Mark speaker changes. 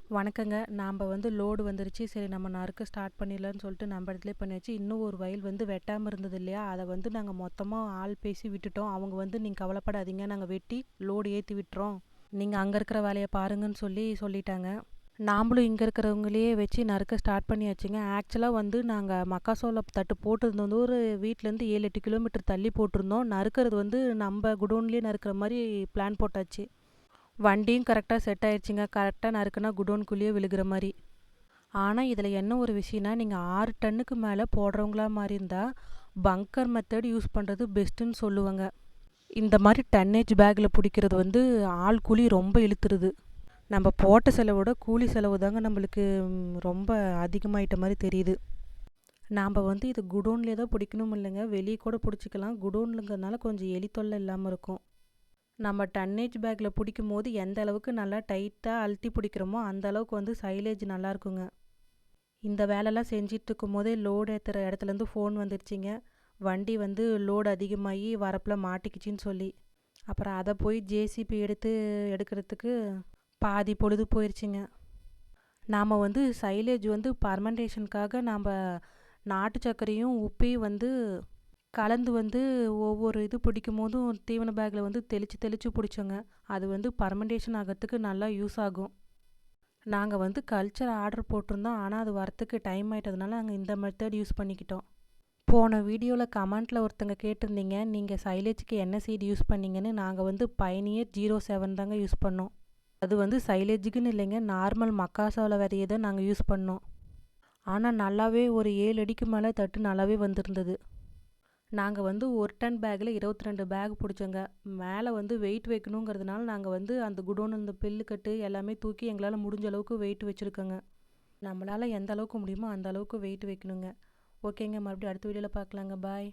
Speaker 1: வணக்கங்க. நாம்ப லோடு வந்துருச்சு. சரி நம்ம நறுக்க ஸ்டார்ட் பண்ணிடலான்னு சொல்லிட்டு நம்ம இடத்துலயே பண்ணியாச்சு. இன்னும் ஒரு வயல் வெட்டாம இருந்தது இல்லையா? அத நாங்க மொத்தமா ஆள் பேசி விட்டுட்டோம். அவங்க "நீங்க கவலைப்படாதீங்க. நாங்க வெட்டி லோடு ஏத்தி விட்டுறோம். நீங்க அங்க இருக்கிற வேலைய பாருங்கன்னு" சொல்லிட்டாங்க. நாமளும் இங்க இருக்கிறவங்களையே வச்சு நறுக்க ஸ்டார்ட் பண்ணியாச்சுங்க. ஆக்சுவலா நாங்க மக்காசோள தட்டு போட்டிருந்தது ஒரு வீட்லேருந்து 7, 8 கிலோமீட்டர் தள்ளி போட்டிருந்தோம். நறுக்கிறது நம்ப குடோன்லேயே நறுக்கிற மாரி பிளான் போட்டாச்சு. வண்டியும் கரெக்டாக செட் ஆயிடுச்சுங்க. கரெக்டாக நறுக்குனா குடோன்குள்ளேயே விழுகிற மாதிரி. ஆனால் இதில் என்ன ஒரு விஷயம்னா, நீங்கள் 6 டன்னுக்கு மேலே போடுறவங்களா மாதிரி இருந்தால் பங்கர் மெத்தட் யூஸ் பண்ணுறது பெஸ்ட்டுன்னு சொல்லுவாங்க. இந்த மாதிரி டன்னேஜ் பேக்கில் பிடிக்கிறது ஆள் கூலி ரொம்ப இழுத்துருது. நம்ம போட்ட செலவோட கூலி செலவு தாங்க நம்மளுக்கு ரொம்ப அதிகமாயிட்ட மாதிரி தெரியுது. நாம் இது குடோன்லேயே தான் பிடிக்கணும் இல்லைங்க, வெளியே கூட பிடிச்சிக்கலாம். குடோன்லுங்கிறதுனால கொஞ்சம் எலி தொல்லை இல்லாமல் இருக்கும். நம்ம டன்னேஜ் பேக்கில் பிடிக்கும் போது எந்த அளவுக்கு நல்லா டைட்டாக அழுத்தி பிடிக்கிறோமோ அந்த அளவுக்கு சைலேஜ் நல்லா இருக்குங்க. இந்த வேலைலாம் செஞ்சிட்டு இருக்கும் போதே லோடு ஏற்றுற இடத்துலேருந்து ஃபோன் வந்துருச்சுங்க. வண்டி லோடு அதிகமாகி வரப்பில் மாட்டிக்கிச்சின்னு சொல்லி. அப்புறம் அதை போய் ஜேசிபி எடுக்கிறதுக்கு பாதி பொழுது போயிடுச்சுங்க. நாம் சைலேஜ் பர்மெண்டேஷனுக்காக நாம் நாட்டு சர்க்கரையும் உப்பையும் கலந்து ஒவ்வொரு இது பிடிக்கும் போதும் தீவன பேக்கில் தெளித்து பிடிச்சோங்க. அது பர்மெண்டேஷன் ஆகிறதுக்கு நல்லா யூஸ் ஆகும். நாங்கள் கல்ச்சர் ஆர்டர் போட்டிருந்தோம். ஆனால் அது வரத்துக்கு டைம் ஆகிட்டதுனால நாங்கள் இந்த மெத்தட் யூஸ் பண்ணிக்கிட்டோம். போன வீடியோவில் கமெண்ட்டில் ஒருத்தங்க கேட்டிருந்தீங்க, நீங்கள் சைலேஜுக்கு என்ன சீடு யூஸ் பண்ணீங்கன்னு. நாங்கள் பயனியர் 07 தாங்க யூஸ் பண்ணோம். அது சைலேஜுக்குன்னு இல்லைங்க, நார்மல் மக்காசோள விதையை தான் நாங்கள் யூஸ் பண்ணோம். ஆனால் நல்லாவே ஒரு 7 அடிக்கு மேலே தட்டு நல்லாவே வந்திருந்தது. நாங்கள் ஒரு டன் பேக்கில் 22 பேக் பிடிச்சோங்க. மேலே வெயிட் வைக்கணுங்கிறதுனால நாங்கள் அந்த குடோன் அந்த பில்லுக்கட்டு எல்லாமே தூக்கி எங்களால் முடிஞ்ச அளவுக்கு வெயிட் வச்சுருக்கோங்க. நம்மளால் எந்த அளவுக்கு முடியுமோ அந்த அளவுக்கு வெயிட் வைக்கணுங்க. ஓகேங்க, மறுபடியும் அடுத்த வீடியோவில் பார்க்கலாங்க. பாய்.